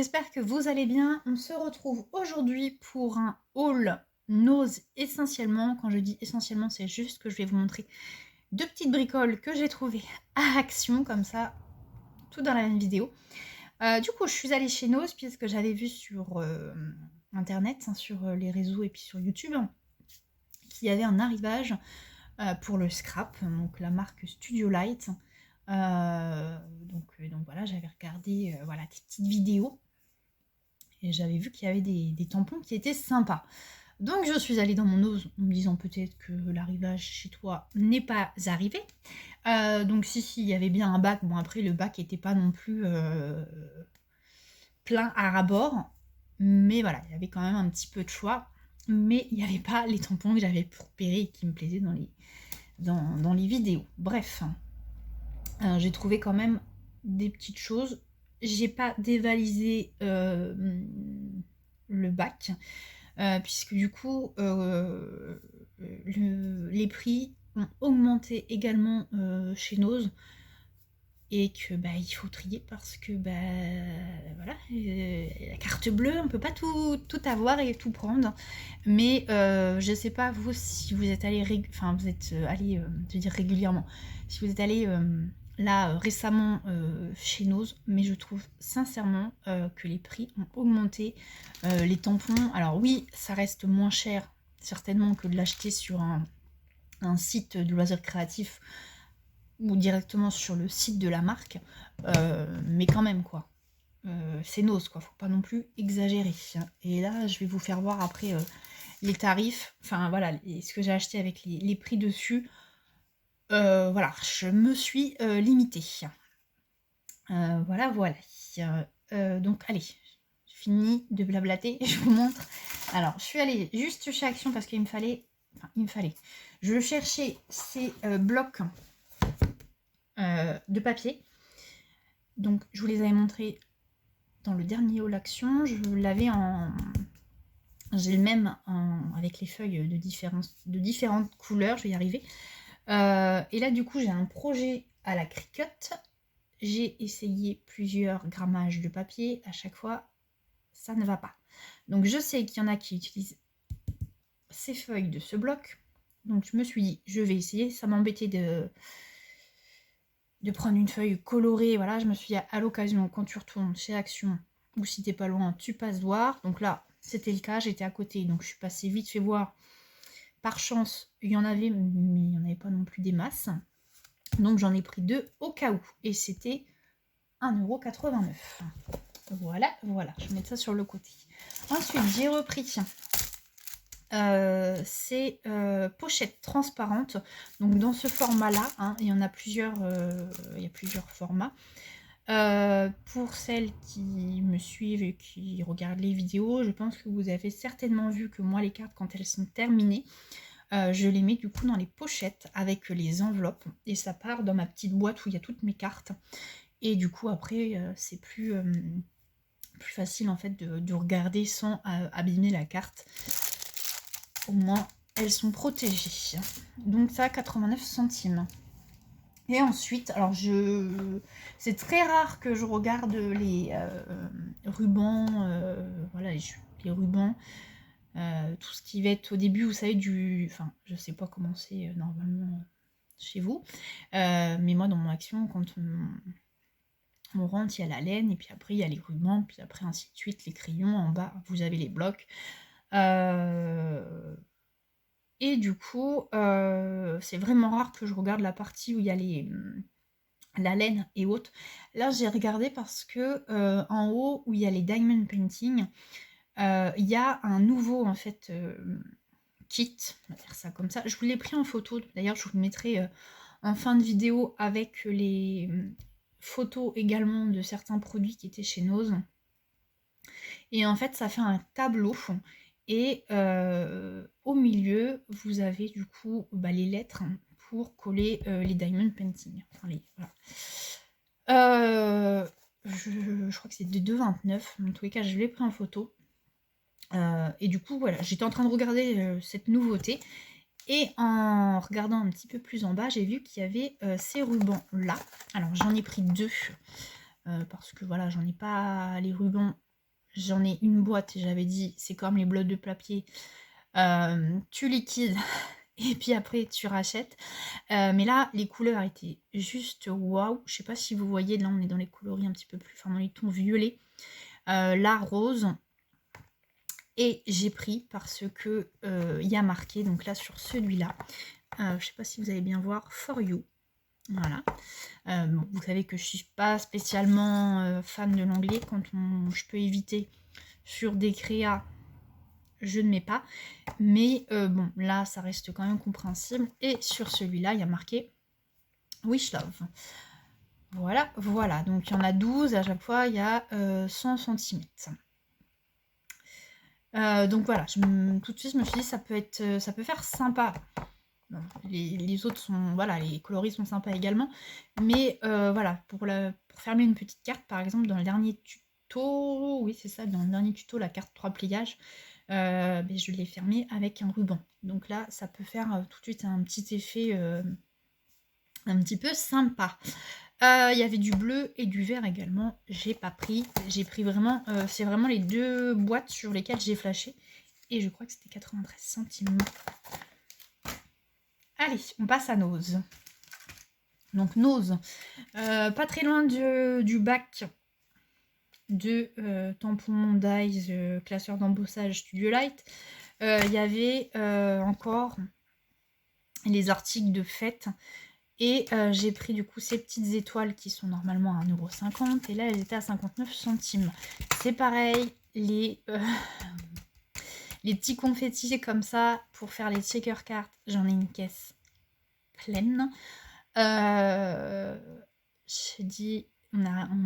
j'espère que vous allez bien. On se retrouve aujourd'hui pour un haul Nose essentiellement. Quand je dis essentiellement, c'est juste que je vais vous montrer deux petites bricoles que j'ai trouvées à Action, comme ça, tout dans la même vidéo. Du coup, je suis allée chez Nose puisque j'avais vu sur internet, sur les réseaux et puis sur YouTube, qu'il y avait un arrivage pour le scrap, donc la marque Studio Light. Donc voilà, j'avais regardé voilà, des petites vidéos et j'avais vu qu'il y avait des tampons qui étaient sympas. Donc je suis allée dans mon Nose en me disant peut-être que l'arrivage chez toi n'est pas arrivé. Donc si, il y avait bien un bac. Bon, après le bac n'était pas non plus plein à ras-bord, mais voilà, il y avait quand même un petit peu de choix. Mais il n'y avait pas les tampons que j'avais repérés et qui me plaisaient dans les vidéos. Bref, j'ai trouvé quand même des petites choses. J'ai pas dévalisé le bac, puisque du coup les prix ont augmenté également chez Nose, et que il faut trier parce que voilà, la carte bleue, on peut pas tout avoir et tout prendre. Mais je sais pas vous si vous êtes allé vous êtes allé je veux dire régulièrement, si vous êtes allé là récemment chez Nose, mais je trouve sincèrement que les prix ont augmenté. Les tampons, alors oui, ça reste moins cher certainement que de l'acheter sur un site de loisirs créatifs ou directement sur le site de la marque, mais quand même quoi. C'est Nose quoi, faut pas non plus exagérer. Et là, je vais vous faire voir après les tarifs, enfin voilà, ce que j'ai acheté avec les prix dessus. Voilà, je me suis limitée. Voilà. Donc allez, fini de blablater, je vous montre. Alors, je suis allée juste chez Action parce qu'il me fallait, je cherchais ces blocs de papier. Donc je vous les avais montrés dans le dernier haul Action. Je l'avais j'ai le même avec les feuilles de différentes couleurs, je vais y arriver. Et là du coup j'ai un projet à la Cricut. J'ai essayé plusieurs grammages de papier, à chaque fois ça ne va pas. Donc je sais qu'il y en a qui utilisent ces feuilles de ce bloc. Donc je me suis dit, je vais essayer. Ça m'embêtait de prendre une feuille colorée. Voilà, je me suis dit, à l'occasion, quand tu retournes chez Action, ou si t'es pas loin, tu passes voir. Donc là, c'était le cas, j'étais à côté, donc je suis passée vite fait voir. Par chance, il y en avait, mais il n'y en avait pas non plus des masses. Donc j'en ai pris deux au cas où. Et c'était 1,89 €. Voilà, je vais mettre ça sur le côté. Ensuite, j'ai repris ces pochettes transparentes. Donc dans ce format-là, il y en a plusieurs, il y a plusieurs formats. Pour celles qui me suivent et qui regardent les vidéos, je pense que vous avez certainement vu que moi les cartes, quand elles sont terminées, je les mets du coup dans les pochettes avec les enveloppes et ça part dans ma petite boîte où il y a toutes mes cartes. Et du coup après c'est plus facile en fait de regarder sans abîmer la carte. Au moins elles sont protégées. Donc ça, 89 centimes. Et ensuite, alors c'est très rare que je regarde les rubans, voilà, les rubans, tout ce qui va être au début, vous savez, enfin, je sais pas comment c'est normalement chez vous, mais moi dans mon Action, quand on rentre, il y a la laine, et puis après il y a les rubans, puis après ainsi de suite, les crayons, en bas vous avez les blocs. Et du coup, c'est vraiment rare que je regarde la partie où il y a la laine et autres. Là, j'ai regardé parce que en haut, où il y a les diamond painting, il y a un nouveau en fait kit, on va dire ça comme ça. Je vous l'ai pris en photo. D'ailleurs, je vous le mettrai en fin de vidéo avec les photos également de certains produits qui étaient chez Nose. Et en fait, ça fait un tableau. Et au milieu, vous avez du coup les lettres pour coller les diamond painting. Enfin, voilà. Je crois que c'est de 2,29. En tous les cas, je l'ai pris en photo. Et du coup, voilà, j'étais en train de regarder cette nouveauté. Et en regardant un petit peu plus en bas, j'ai vu qu'il y avait ces rubans-là. Alors, j'en ai pris deux. Parce que voilà, j'en ai pas les rubans j'en ai une boîte, j'avais dit, c'est comme les blocs de papier, tu liquides et puis après tu rachètes. Mais là, les couleurs étaient juste waouh. Je sais pas si vous voyez, là on est dans les coloris un petit peu plus, enfin dans les tons violets. Là, rose. Et j'ai pris parce que il y a marqué, donc là sur celui-là, je sais pas si vous allez bien voir, For You. Voilà. Bon, vous savez que je suis pas spécialement fan de l'anglais. Quand je peux éviter sur des créas, je ne mets pas. Mais bon, là, ça reste quand même compréhensible. Et sur celui-là, il y a marqué Wish Love. Voilà, voilà. Donc, il y en a 12. À chaque fois, il y a 100 cm. Donc voilà, tout de suite, je me suis dit, ça peut faire sympa. Bon, les autres sont, voilà, les coloris sont sympas également. Mais voilà, pour fermer une petite carte, par exemple, dans le dernier tuto, oui, c'est ça, dans le dernier tuto, la carte 3 pliages, ben, je l'ai fermée avec un ruban. Donc là, ça peut faire tout de suite un petit effet un petit peu sympa. Il y avait du bleu et du vert également. J'ai pas pris. J'ai pris vraiment... c'est vraiment les deux boîtes sur lesquelles j'ai flashé. Et je crois que c'était 93 centimes. Allez, on passe à Nose. Donc Nose. Pas très loin du bac de tampon Dyes classeur d'embossage Studio Light. Il y avait encore les articles de fête. Et j'ai pris du coup ces petites étoiles qui sont normalement à 1,50 €. Et là, elles étaient à 59 centimes. C'est pareil, les petits confettis comme ça pour faire les checker cards. J'en ai une caisse pleine. J'ai dit, on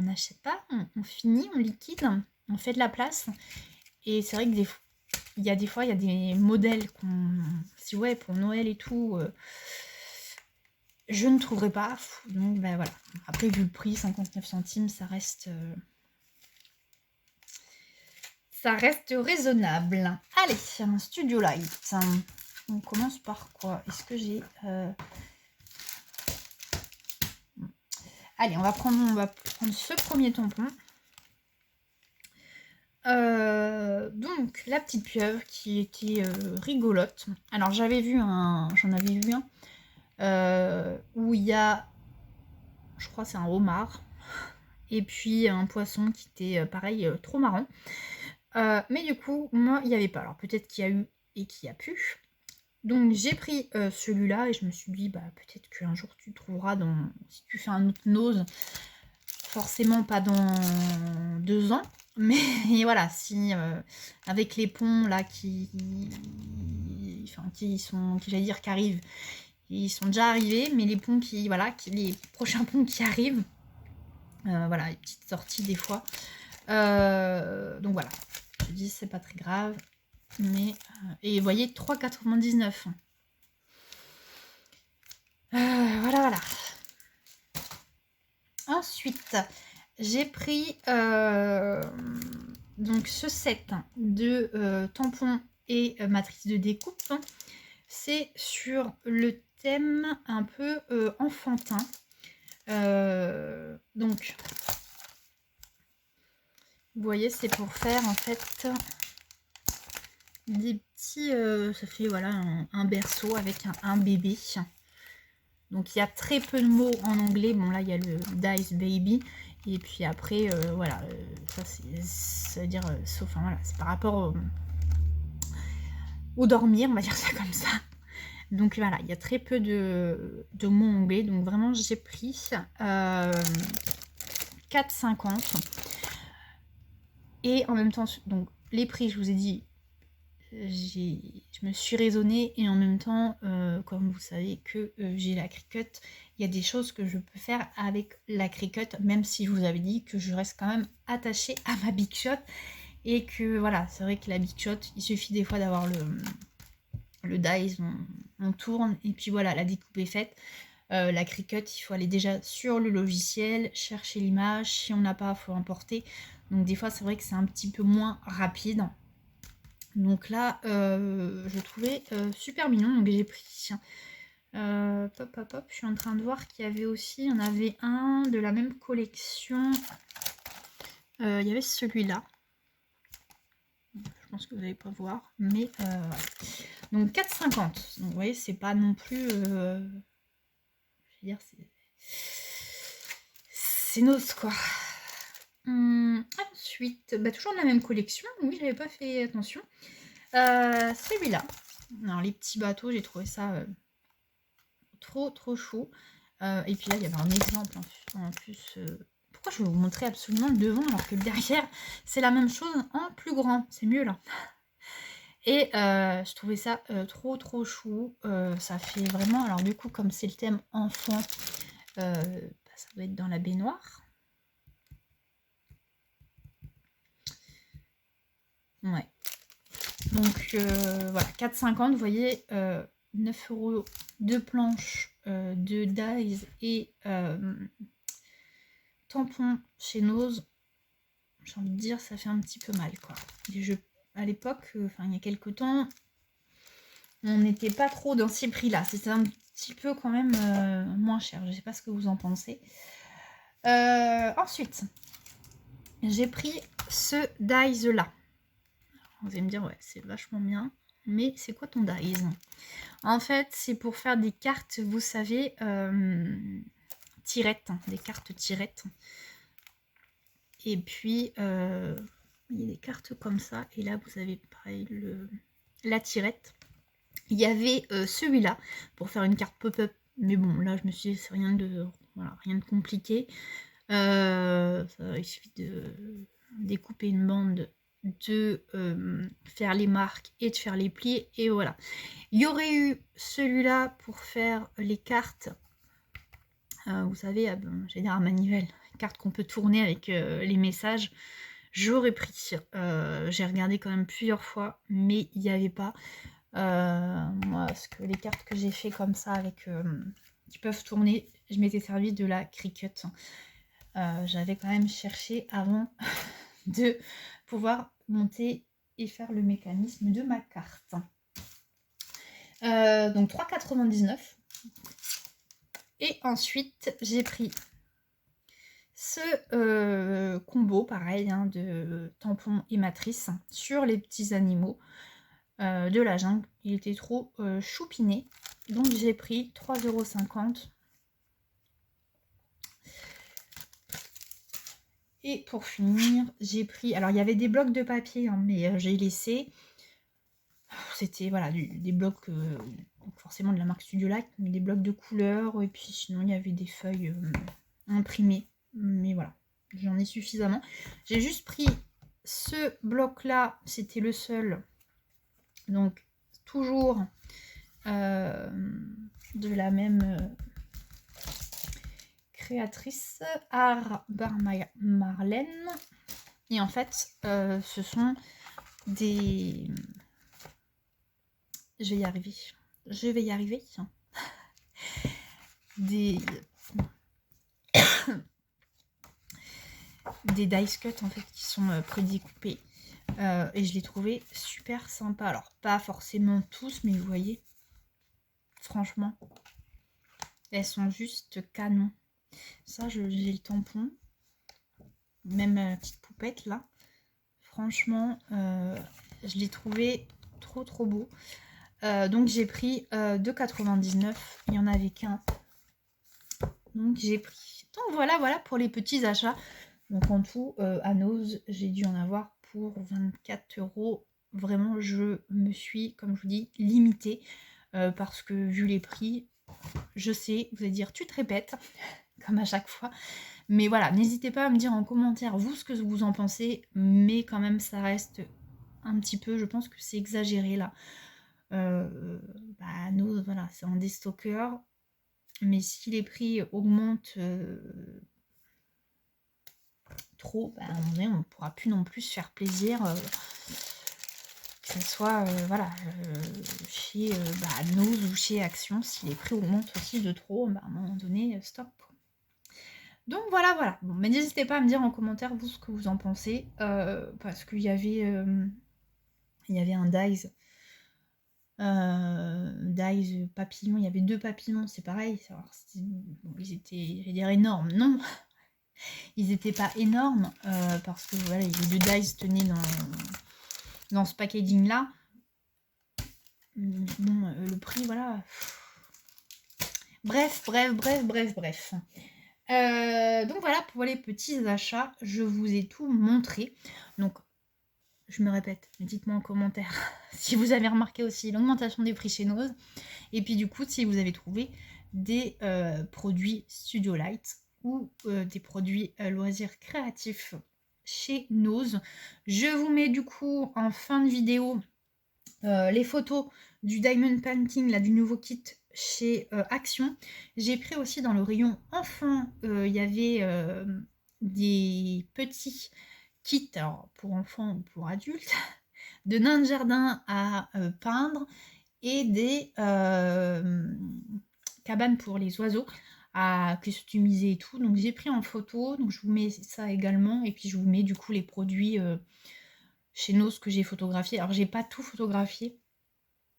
n'achète pas, on finit, on liquide, on fait de la place. Et c'est vrai que il y a des fois, il y a des modèles si ouais, pour Noël et tout... je ne trouverai pas, donc ben voilà. Après, vu le prix, 59 centimes, ça reste raisonnable. Allez, un Studio Light. On commence par quoi? Est-ce que j'ai... Allez, on va prendre ce premier tampon. Donc, la petite pieuvre qui était rigolote. Alors, j'en avais vu un où il y a, je crois c'est un homard, et puis un poisson qui était pareil, trop marrant. Mais du coup, moi, il n'y avait pas. Alors peut-être qu'il y a eu et qu'il n'y a plus. Donc j'ai pris celui-là et je me suis dit, bah peut-être qu'un jour tu trouveras si tu fais un autre Nose, forcément pas dans 2 ans, mais voilà, si avec les ponts là j'allais dire qui arrivent, ils sont déjà arrivés, mais les ponts les prochains ponts qui arrivent, voilà, les petites sorties des fois. Donc voilà, je dis c'est pas très grave, mais et vous voyez 3,99 €. Voilà. Ensuite, j'ai pris donc ce set de tampons et matrice de découpe. C'est sur le thème un peu enfantin. Donc, vous voyez, c'est pour faire en fait des petits... ça fait voilà un berceau avec un bébé. Donc il y a très peu de mots en anglais. Bon là il y a le Dice Baby. Et puis après voilà, ça veut dire sauf, enfin voilà, c'est par rapport au dormir, on va dire ça comme ça. Donc voilà, il y a très peu de mots anglais. Donc vraiment j'ai pris 4,50 €. Et en même temps, donc les prix, je vous ai dit, je me suis raisonnée, et en même temps, comme vous savez que j'ai la Cricut, il y a des choses que je peux faire avec la Cricut, même si je vous avais dit que je reste quand même attachée à ma Big Shot, et que voilà, c'est vrai que la Big Shot, il suffit des fois d'avoir le dies, on tourne, et puis voilà, la découpe est faite. La Cricut, il faut aller déjà sur le logiciel, chercher l'image, si on n'a pas, il faut importer. Donc des fois, c'est vrai que c'est un petit peu moins rapide. Donc là, je trouvais super mignon, donc j'ai pris. Je suis en train de voir qu'il y avait aussi, on avait un de la même collection. Il y avait celui-là. pense que vous n'allez pas voir. Mais donc 4,50. Donc vous voyez, c'est pas non plus... je veux dire, c'est noce quoi. Ensuite, bah, toujours de la même collection. Oui, j'avais pas fait attention. Celui-là. Alors les petits bateaux, j'ai trouvé ça trop chou. Et puis là, il y avait un exemple en plus. Pourquoi je vais vous montrer absolument le devant alors que le derrière, c'est la même chose en plus grand. C'est mieux là. Et je trouvais ça trop chou. Ça fait vraiment... Alors du coup, comme c'est le thème enfant, bah, ça doit être dans la baignoire. Ouais. Donc voilà, 4,50, vous voyez, 9 € de planches de dies et tampons chez Nose. J'ai envie de dire, ça fait un petit peu mal quoi. Les jeux, à l'époque, enfin il y a quelques temps, on n'était pas trop dans ces prix-là. C'était un petit peu quand même moins cher. Je ne sais pas ce que vous en pensez. Ensuite, j'ai pris ce dies là. Vous allez me dire, ouais, c'est vachement bien. Mais c'est quoi ton dies? En fait, c'est pour faire des cartes, vous savez, tirettes. Des cartes tirettes. Et puis, il y a des cartes comme ça. Et là, vous avez pareil la tirette. Il y avait celui-là pour faire une carte pop-up. Mais bon, là, je me suis dit, c'est rien de compliqué. Il suffit de découper une bande, de faire les marques et de faire les plis. Et voilà. Il y aurait eu celui-là pour faire les cartes. Vous savez, j'allais dire à manivelle. Cartes qu'on peut tourner avec les messages. J'aurais pris. J'ai regardé quand même plusieurs fois, mais il n'y avait pas. Moi, parce que les cartes que j'ai fait comme ça avec qui peuvent tourner, je m'étais servi de la Cricut. J'avais quand même cherché avant de pouvoir monter et faire le mécanisme de ma carte. Donc 3,99. Et ensuite, j'ai pris ce combo, pareil, hein, de tampons et matrices sur les petits animaux de la jungle. Il était trop choupiné. Donc j'ai pris 3,50 €. Et pour finir, j'ai pris... Alors il y avait des blocs de papier, hein, mais j'ai laissé... C'était voilà, des blocs, donc forcément de la marque Studiolac, mais des blocs de couleurs. Et puis sinon il y avait des feuilles imprimées. Mais voilà, j'en ai suffisamment. J'ai juste pris ce bloc là, c'était le seul. Donc toujours de la même créatrice, Art Bar Marlène. Et en fait, ce sont des... Je vais y arriver. Des dice cut en fait qui sont prédécoupés. Et je les trouvais super sympa. Alors pas forcément tous, mais vous voyez, franchement, elles sont juste canon. Ça, j'ai le tampon, même la petite poupette là. Franchement, je l'ai trouvé trop beau. Donc j'ai pris 2,99. Il n'y en avait qu'un. Donc j'ai pris. Donc voilà pour les petits achats. Donc en tout, à Nose, j'ai dû en avoir pour 24 €. Vraiment, je me suis, comme je vous dis, limitée. Parce que vu les prix, je sais, vous allez dire, tu te répètes, comme à chaque fois. Mais voilà, n'hésitez pas à me dire en commentaire, vous, ce que vous en pensez. Mais quand même, ça reste un petit peu, je pense que c'est exagéré là. Nose, voilà, c'est un déstockeur. Mais si les prix augmentent trop, à un moment donné, on ne pourra plus non plus se faire plaisir, que ce soit voilà, chez Nose ou chez Action. Si les prix augmentent aussi de trop, à un moment donné, stop. Donc voilà. Bon, mais n'hésitez pas à me dire en commentaire vous ce que vous en pensez, parce qu'il y avait un dies. Dies papillon, il y avait 2 papillons, c'est pareil. Alors, bon, ils étaient, je vais dire, énormes, non, ils n'étaient pas énormes, parce que voilà, les 2 dies tenaient dans ce packaging-là. Bon, le prix, voilà. Bref. Donc voilà, pour les petits achats, je vous ai tout montré. Donc, je me répète, mais dites-moi en commentaire si vous avez remarqué aussi l'augmentation des prix chez Nose. Et puis du coup, si vous avez trouvé des produits Studio Light ou des produits loisirs créatifs chez Nose. Je vous mets du coup en fin de vidéo les photos du Diamond Painting, là, du nouveau kit chez Action. J'ai pris aussi dans le rayon enfant, il y avait des petits kits, alors pour enfants ou pour adultes, de nains de jardin à peindre et des cabanes pour les oiseaux à customiser et tout. Donc j'ai pris en photo, donc je vous mets ça également, et puis je vous mets du coup les produits chez Nose que j'ai photographié. Alors j'ai pas tout photographié.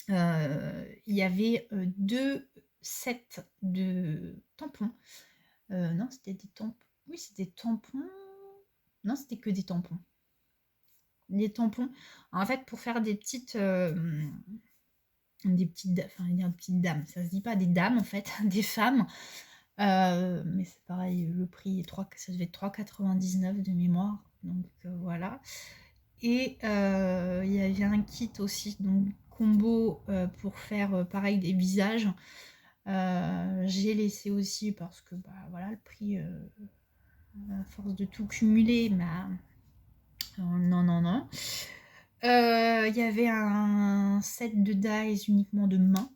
Il y avait 2 sets de tampons. Non, c'était des tampons. Oui, c'était des tampons. Non, c'était que des tampons. Des tampons. En fait, pour faire des petites dames, ça se dit pas des dames en fait, des femmes. Mais c'est pareil, le prix est ça devait être 3,99 de mémoire. Donc voilà. Et il y avait un kit aussi, donc combo pour faire pareil des visages. J'ai laissé aussi parce que bah voilà, le prix, à force de tout cumuler, bah non. Il y avait un set de dies uniquement de main.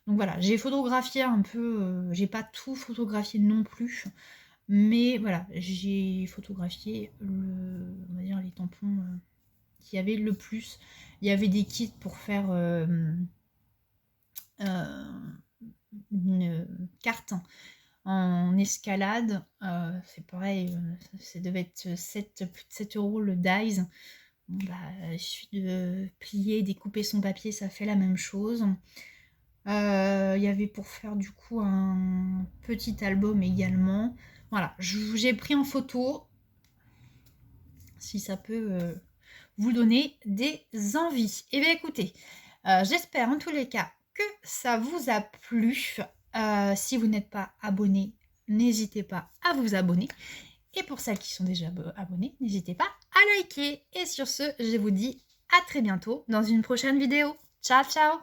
Donc voilà, j'ai photographié un peu, j'ai pas tout photographié non plus, mais voilà, j'ai photographié on va dire les tampons qu'il y avait le plus. Il y avait des kits pour faire une carte en escalade. C'est pareil, ça devait être 7, plus de 7 € le dies. Bon, bah, il suffit de plier, découper son papier, ça fait la même chose. Il y avait pour faire du coup un petit album également. Voilà, j'ai pris en photo si ça peut vous donner des envies. Et bien écoutez, j'espère en tous les cas que ça vous a plu. Si vous n'êtes pas abonné, n'hésitez pas à vous abonner. Et pour celles qui sont déjà abonnées, n'hésitez pas à liker. Et sur ce, je vous dis à très bientôt dans une prochaine vidéo. Ciao, ciao!